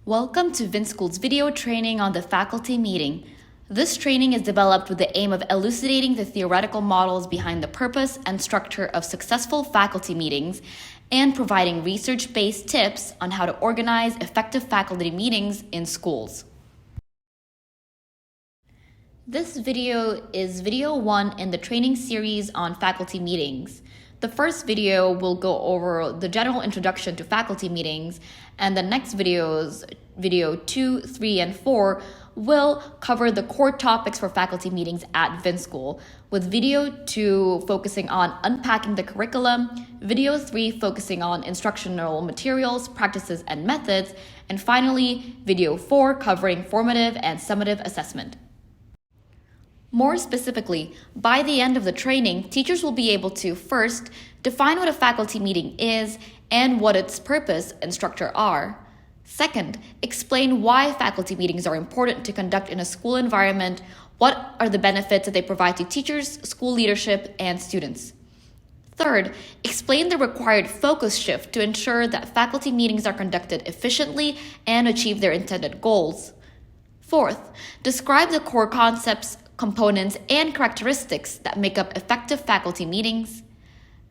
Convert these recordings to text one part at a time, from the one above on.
Welcome to VinSchool's video training on the faculty meeting. This training is developed with the aim of elucidating the theoretical models behind the purpose and structure of successful faculty meetings and providing research-based tips on how to organize effective faculty meetings in schools. This video is video 1 in the training series on faculty meetings. The first video will go over the general introduction to faculty meetings, and the next videos, video 2, 3, and 4, will cover the core topics for faculty meetings at VinSchool, with video 2 focusing on unpacking the curriculum, video 3 focusing on instructional materials, practices, and methods, and finally, video 4 covering formative and summative assessment. More specifically, by the end of the training, teachers will be able to first define what a faculty meeting is and what its purpose and structure are. Second, explain why faculty meetings are important to conduct in a school environment, what are the benefits that they provide to teachers, school leadership, and students. Third, explain the required focus shift to ensure that faculty meetings are conducted efficiently and achieve their intended goals. Fourth, describe the core concepts, components, and characteristics that make up effective faculty meetings.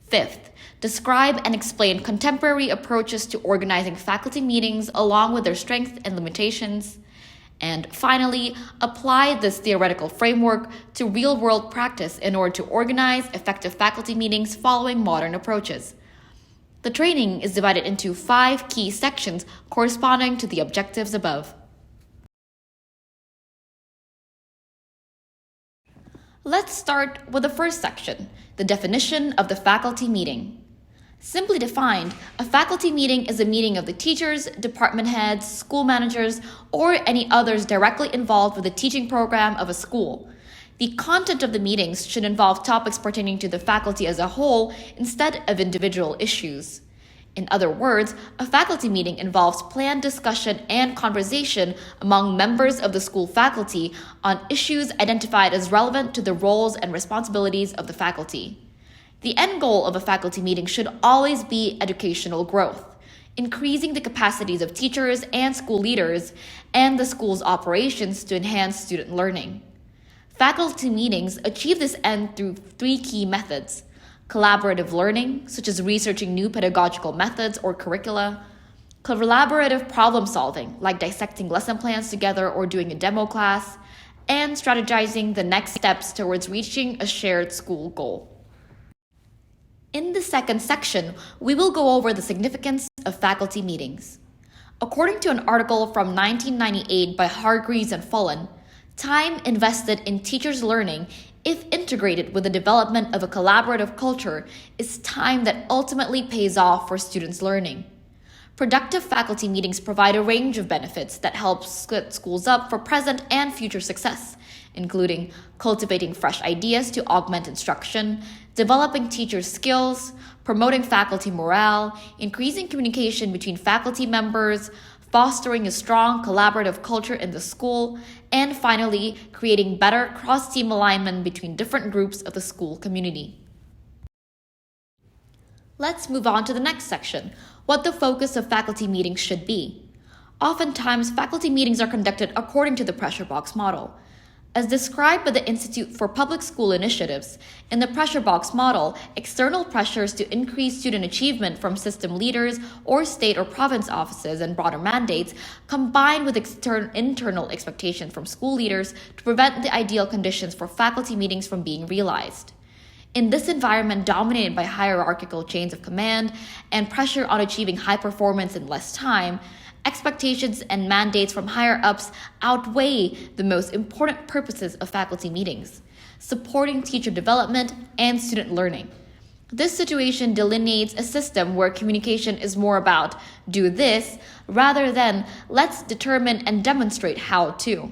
Fifth, describe and explain contemporary approaches to organizing faculty meetings along with their strengths and limitations. And finally, apply this theoretical framework to real-world practice in order to organize effective faculty meetings following modern approaches. The training is divided into 5 key sections corresponding to the objectives above. Let's start with the first section, the definition of the faculty meeting. Simply defined, a faculty meeting is a meeting of the teachers, department heads, school managers, or any others directly involved with the teaching program of a school. The content of the meetings should involve topics pertaining to the faculty as a whole instead of individual issues. In other words, a faculty meeting involves planned discussion and conversation among members of the school faculty on issues identified as relevant to the roles and responsibilities of the faculty. The end goal of a faculty meeting should always be educational growth, increasing the capacities of teachers and school leaders and the school's operations to enhance student learning. Faculty meetings achieve this end through 3 key methods: collaborative learning, such as researching new pedagogical methods or curricula; collaborative problem solving, like dissecting lesson plans together or doing a demo class; and strategizing the next steps towards reaching a shared school goal. In the second section, we will go over the significance of faculty meetings. According to an article from 1998 by Hargreaves and Fullen, time invested in teachers' learning, if integrated with the development of a collaborative culture, is time that ultimately pays off for students' learning. Productive faculty meetings provide a range of benefits that help set schools up for present and future success, including cultivating fresh ideas to augment instruction, developing teachers' skills, promoting faculty morale, increasing communication between faculty members, fostering a strong collaborative culture in the school, and finally, creating better cross-team alignment between different groups of the school community. Let's move on to the next section, what the focus of faculty meetings should be. Oftentimes, faculty meetings are conducted according to the pressure box model. As described by the Institute for Public School Initiatives, in the pressure box model, external pressures to increase student achievement from system leaders or state or province offices and broader mandates combine with internal expectation from school leaders to prevent the ideal conditions for faculty meetings from being realized. In this environment dominated by hierarchical chains of command and pressure on achieving high performance in less time, expectations and mandates from higher-ups outweigh the most important purposes of faculty meetings: supporting teacher development and student learning. This situation delineates a system where communication is more about do this rather than let's determine and demonstrate how to.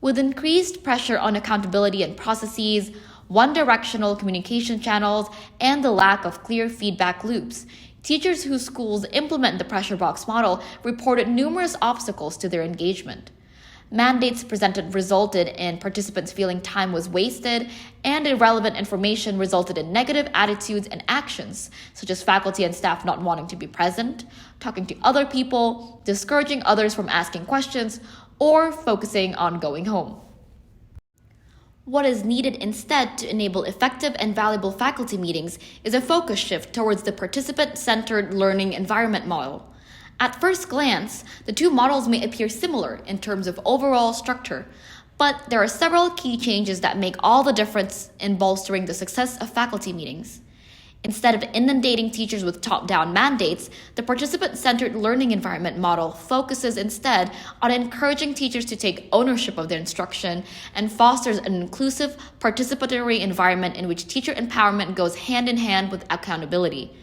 With increased pressure on accountability and processes, one-directional communication channels, and the lack of clear feedback loops, teachers whose schools implement the pressure box model reported numerous obstacles to their engagement. Mandates presented resulted in participants feeling time was wasted, and irrelevant information resulted in negative attitudes and actions, such as faculty and staff not wanting to be present, talking to other people, discouraging others from asking questions, or focusing on going home. What is needed instead to enable effective and valuable faculty meetings is a focus shift towards the participant-centered learning environment model. At first glance, the two models may appear similar in terms of overall structure, but there are several key changes that make all the difference in bolstering the success of faculty meetings. Instead of inundating teachers with top-down mandates, the participant-centered learning environment model focuses instead on encouraging teachers to take ownership of their instruction and fosters an inclusive, participatory environment in which teacher empowerment goes hand in hand with accountability.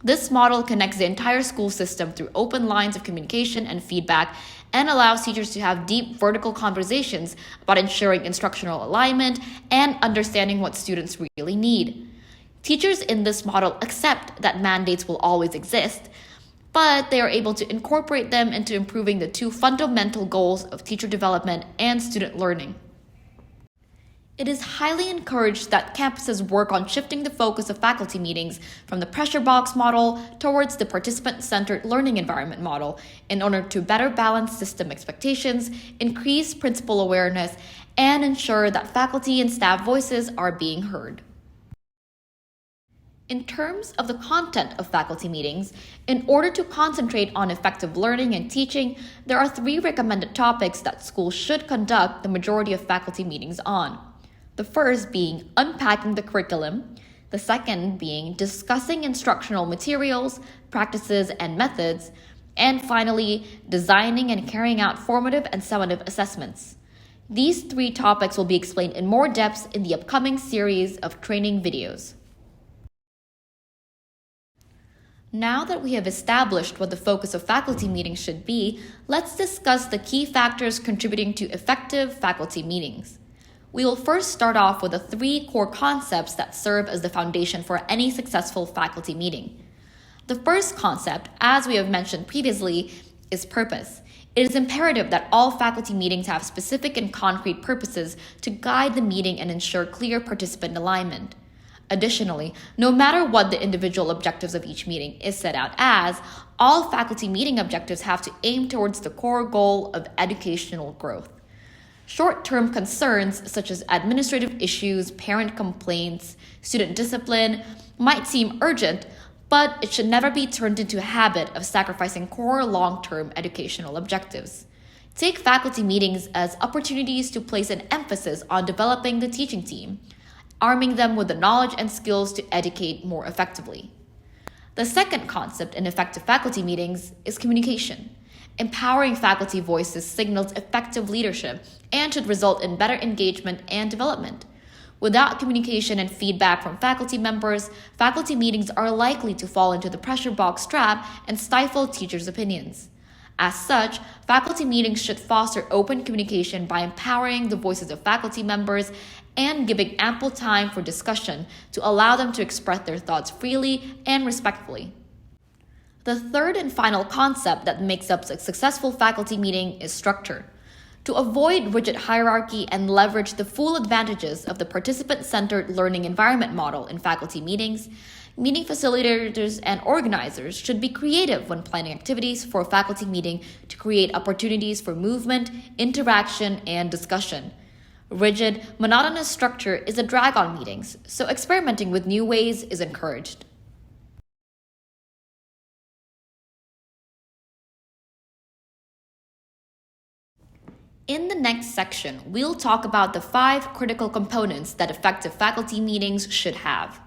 This model connects the entire school system through open lines of communication and feedback and allows teachers to have deep vertical conversations about ensuring instructional alignment and understanding what students really need. Teachers in this model accept that mandates will always exist, but they are able to incorporate them into improving the two fundamental goals of teacher development and student learning. It is highly encouraged that campuses work on shifting the focus of faculty meetings from the pressure box model towards the participant-centered learning environment model in order to better balance system expectations, increase principal awareness, and ensure that faculty and staff voices are being heard. In terms of the content of faculty meetings, in order to concentrate on effective learning and teaching, there are 3 recommended topics that schools should conduct the majority of faculty meetings on. The first being unpacking the curriculum, the second being discussing instructional materials, practices, and methods, and finally, designing and carrying out formative and summative assessments. These 3 topics will be explained in more depth in the upcoming series of training videos. Now that we have established what the focus of faculty meetings should be, let's discuss the key factors contributing to effective faculty meetings. We will first start off with the 3 core concepts that serve as the foundation for any successful faculty meeting. The first concept, as we have mentioned previously, is purpose. It is imperative that all faculty meetings have specific and concrete purposes to guide the meeting and ensure clear participant alignment. Additionally, no matter what the individual objectives of each meeting is set out as, all faculty meeting objectives have to aim towards the core goal of educational growth. Short-term concerns such as administrative issues, parent complaints, student discipline might seem urgent, but it should never be turned into a habit of sacrificing core long-term educational objectives. Take faculty meetings as opportunities to place an emphasis on developing the teaching team, arming them with the knowledge and skills to educate more effectively. The second concept in effective faculty meetings is communication. Empowering faculty voices signals effective leadership and should result in better engagement and development. Without communication and feedback from faculty members, faculty meetings are likely to fall into the pressure box trap and stifle teachers' opinions. As such, faculty meetings should foster open communication by empowering the voices of faculty members and giving ample time for discussion to allow them to express their thoughts freely and respectfully. The third and final concept that makes up a successful faculty meeting is structure. To avoid rigid hierarchy and leverage the full advantages of the participant-centered learning environment model in faculty meetings, meeting facilitators and organizers should be creative when planning activities for a faculty meeting to create opportunities for movement, interaction, and discussion. Rigid, monotonous structure is a drag on meetings, so experimenting with new ways is encouraged. In the next section, we'll talk about the 5 critical components that effective faculty meetings should have.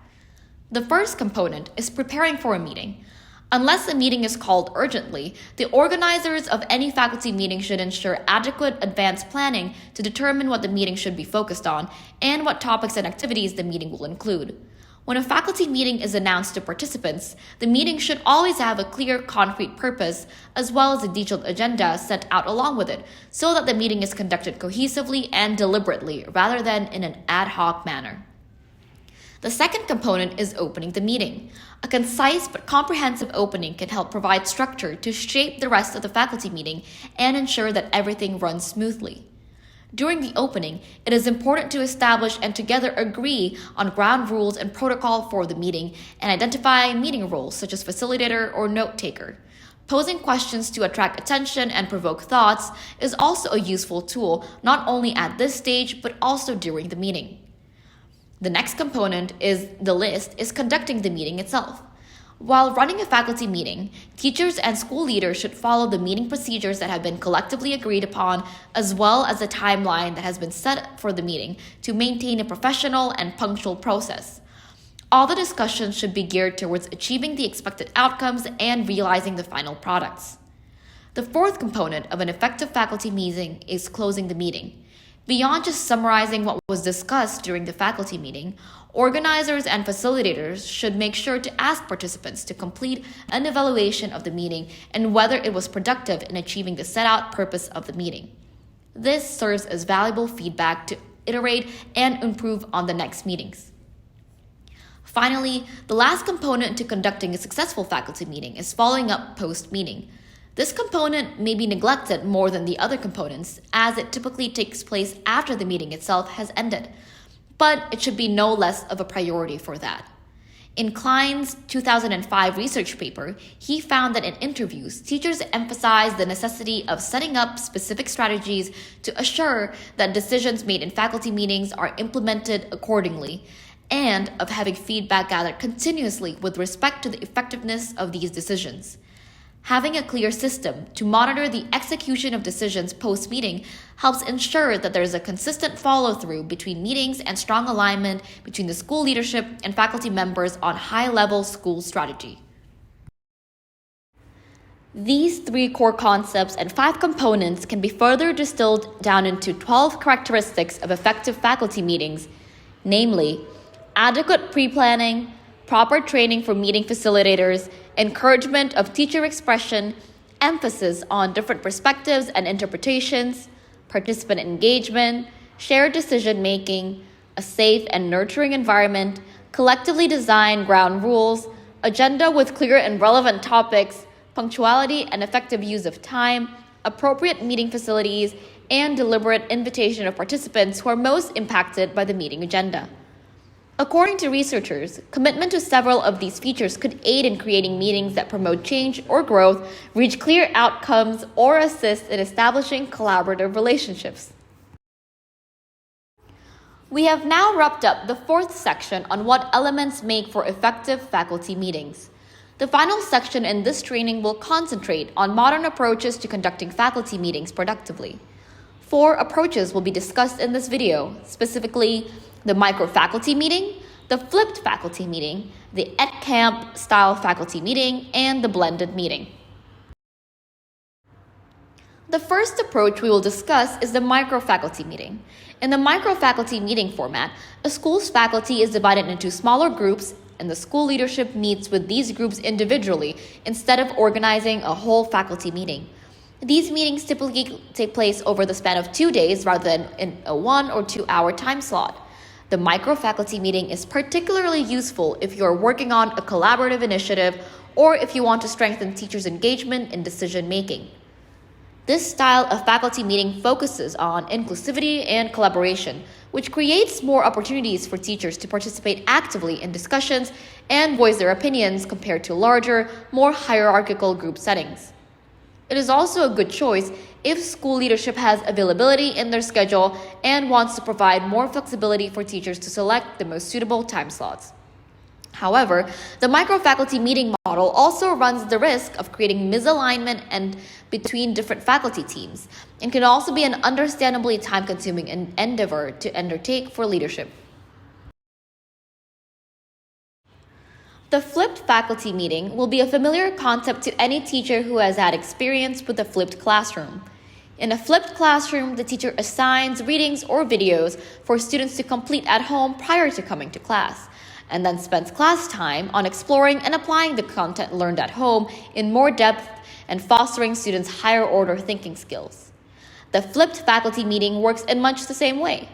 The first component is preparing for a meeting. Unless a meeting is called urgently, the organizers of any faculty meeting should ensure adequate advanced planning to determine what the meeting should be focused on and what topics and activities the meeting will include. When a faculty meeting is announced to participants, the meeting should always have a clear, concrete purpose, as well as a detailed agenda set out along with it, so that the meeting is conducted cohesively and deliberately, rather than in an ad hoc manner. The second component is opening the meeting. A concise but comprehensive opening can help provide structure to shape the rest of the faculty meeting and ensure that everything runs smoothly. During the opening, it is important to establish and together agree on ground rules and protocol for the meeting and identify meeting roles such as facilitator or note taker. Posing questions to attract attention and provoke thoughts is also a useful tool, not only at this stage but also during the meeting. The next component is conducting the meeting itself. While running a faculty meeting, teachers and school leaders should follow the meeting procedures that have been collectively agreed upon, as well as the timeline that has been set for the meeting to maintain a professional and punctual process. All the discussions should be geared towards achieving the expected outcomes and realizing the final products. The fourth component of an effective faculty meeting is closing the meeting. Beyond just summarizing what was discussed during the faculty meeting, organizers and facilitators should make sure to ask participants to complete an evaluation of the meeting and whether it was productive in achieving the set out purpose of the meeting. This serves as valuable feedback to iterate and improve on the next meetings. Finally, the last component to conducting a successful faculty meeting is following up post-meeting. This component may be neglected more than the other components, as it typically takes place after the meeting itself has ended, but it should be no less of a priority for that. In Klein's 2005 research paper, he found that in interviews, teachers emphasize the necessity of setting up specific strategies to assure that decisions made in faculty meetings are implemented accordingly, and of having feedback gathered continuously with respect to the effectiveness of these decisions. Having a clear system to monitor the execution of decisions post-meeting helps ensure that there is a consistent follow-through between meetings and strong alignment between the school leadership and faculty members on high-level school strategy. These 3 core concepts and 5 components can be further distilled down into 12 characteristics of effective faculty meetings, namely, adequate pre-planning, proper training for meeting facilitators, encouragement of teacher expression, emphasis on different perspectives and interpretations, participant engagement, shared decision-making, a safe and nurturing environment, collectively designed ground rules, agenda with clear and relevant topics, punctuality and effective use of time, appropriate meeting facilities, and deliberate invitation of participants who are most impacted by the meeting agenda. According to researchers, commitment to several of these features could aid in creating meetings that promote change or growth, reach clear outcomes, or assist in establishing collaborative relationships. We have now wrapped up the 4th section on what elements make for effective faculty meetings. The final section in this training will concentrate on modern approaches to conducting faculty meetings productively. 4 approaches will be discussed in this video, specifically the micro-faculty meeting, the flipped faculty meeting, the EdCamp style faculty meeting, and the blended meeting. The first approach we will discuss is the micro-faculty meeting. In the micro-faculty meeting format, a school's faculty is divided into smaller groups, and the school leadership meets with these groups individually instead of organizing a whole faculty meeting. These meetings typically take place over the span of 2 days rather than in a 1 or 2 hour time slot. The micro-faculty meeting is particularly useful if you are working on a collaborative initiative or if you want to strengthen teachers' engagement in decision-making. This style of faculty meeting focuses on inclusivity and collaboration, which creates more opportunities for teachers to participate actively in discussions and voice their opinions compared to larger, more hierarchical group settings. It is also a good choice if school leadership has availability in their schedule and wants to provide more flexibility for teachers to select the most suitable time slots. However, the micro-faculty meeting model also runs the risk of creating misalignment and between different faculty teams, and can also be an understandably time-consuming endeavor to undertake for leadership. The flipped faculty meeting will be a familiar concept to any teacher who has had experience with a flipped classroom. In a flipped classroom, the teacher assigns readings or videos for students to complete at home prior to coming to class, and then spends class time on exploring and applying the content learned at home in more depth and fostering students' higher order thinking skills. The flipped faculty meeting works in much the same way.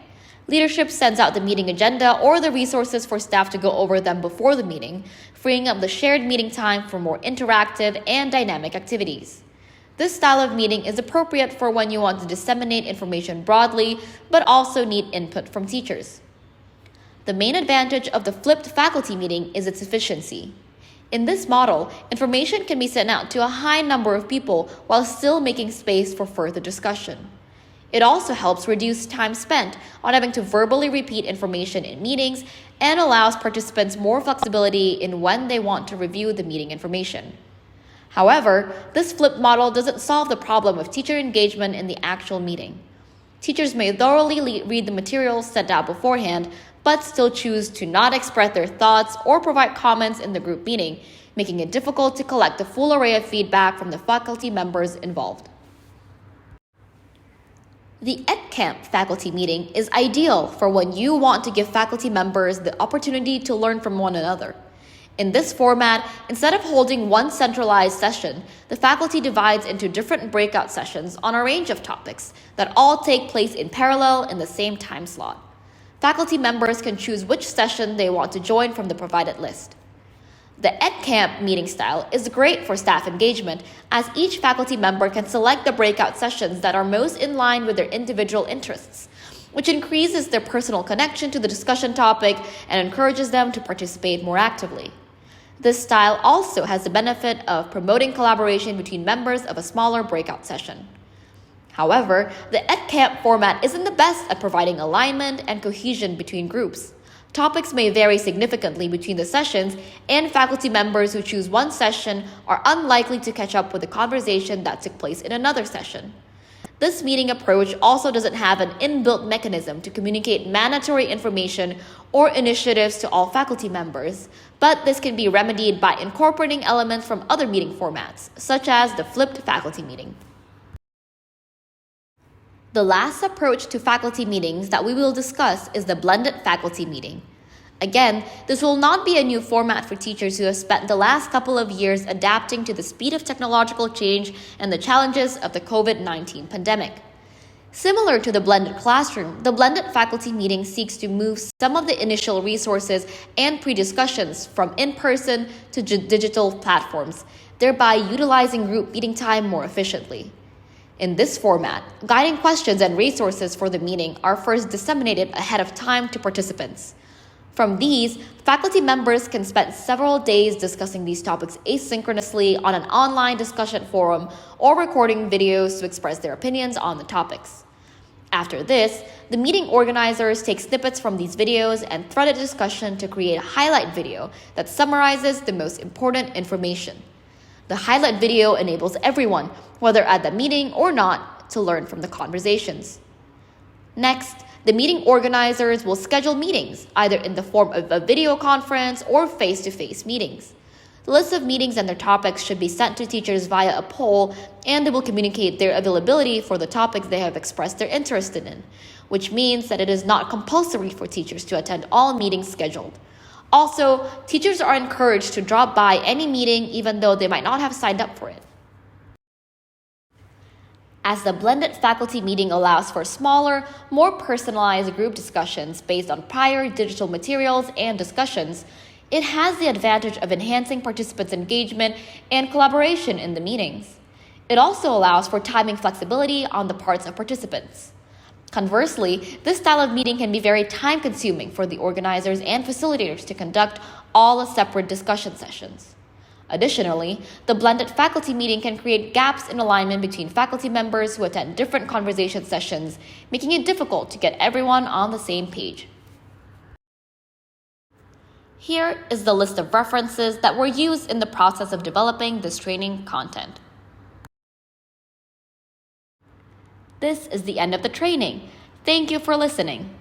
Leadership sends out the meeting agenda or the resources for staff to go over them before the meeting, freeing up the shared meeting time for more interactive and dynamic activities. This style of meeting is appropriate for when you want to disseminate information broadly, but also need input from teachers. The main advantage of the flipped faculty meeting is its efficiency. In this model, information can be sent out to a high number of people while still making space for further discussion. It also helps reduce time spent on having to verbally repeat information in meetings and allows participants more flexibility in when they want to review the meeting information. However, this flipped model doesn't solve the problem of teacher engagement in the actual meeting. Teachers may thoroughly read the materials sent out beforehand, but still choose to not express their thoughts or provide comments in the group meeting, making it difficult to collect the full array of feedback from the faculty members involved. The EdCamp faculty meeting is ideal for when you want to give faculty members the opportunity to learn from one another. In this format, instead of holding one centralized session, the faculty divides into different breakout sessions on a range of topics that all take place in parallel in the same time slot. Faculty members can choose which session they want to join from the provided list. The EdCamp meeting style is great for staff engagement, as each faculty member can select the breakout sessions that are most in line with their individual interests, which increases their personal connection to the discussion topic and encourages them to participate more actively. This style also has the benefit of promoting collaboration between members of a smaller breakout session. However, the EdCamp format isn't the best at providing alignment and cohesion between groups. Topics may vary significantly between the sessions, and faculty members who choose one session are unlikely to catch up with the conversation that took place in another session. This meeting approach also doesn't have an inbuilt mechanism to communicate mandatory information or initiatives to all faculty members, but this can be remedied by incorporating elements from other meeting formats, such as the flipped faculty meeting. The last approach to faculty meetings that we will discuss is the blended faculty meeting. Again, this will not be a new format for teachers who have spent the last couple of years adapting to the speed of technological change and the challenges of the COVID-19 pandemic. Similar to the blended classroom, the blended faculty meeting seeks to move some of the initial resources and pre-discussions from in-person to digital platforms, thereby utilizing group meeting time more efficiently. In this format, guiding questions and resources for the meeting are first disseminated ahead of time to participants. From these, faculty members can spend several days discussing these topics asynchronously on an online discussion forum or recording videos to express their opinions on the topics. After this, the meeting organizers take snippets from these videos and thread a discussion to create a highlight video that summarizes the most important information. The highlight video enables everyone, whether at the meeting or not, to learn from the conversations. Next, the meeting organizers will schedule meetings, either in the form of a video conference or face-to-face meetings. The list of meetings and their topics should be sent to teachers via a poll, and they will communicate their availability for the topics they have expressed their interest in, which means that it is not compulsory for teachers to attend all meetings scheduled. Also, teachers are encouraged to drop by any meeting even though they might not have signed up for it. As the blended faculty meeting allows for smaller, more personalized group discussions based on prior digital materials and discussions, it has the advantage of enhancing participants' engagement and collaboration in the meetings. It also allows for timing flexibility on the parts of participants. Conversely, this style of meeting can be very time-consuming for the organizers and facilitators to conduct all as separate discussion sessions. Additionally, the blended faculty meeting can create gaps in alignment between faculty members who attend different conversation sessions, making it difficult to get everyone on the same page. Here is the list of references that were used in the process of developing this training content. This is the end of the training. Thank you for listening.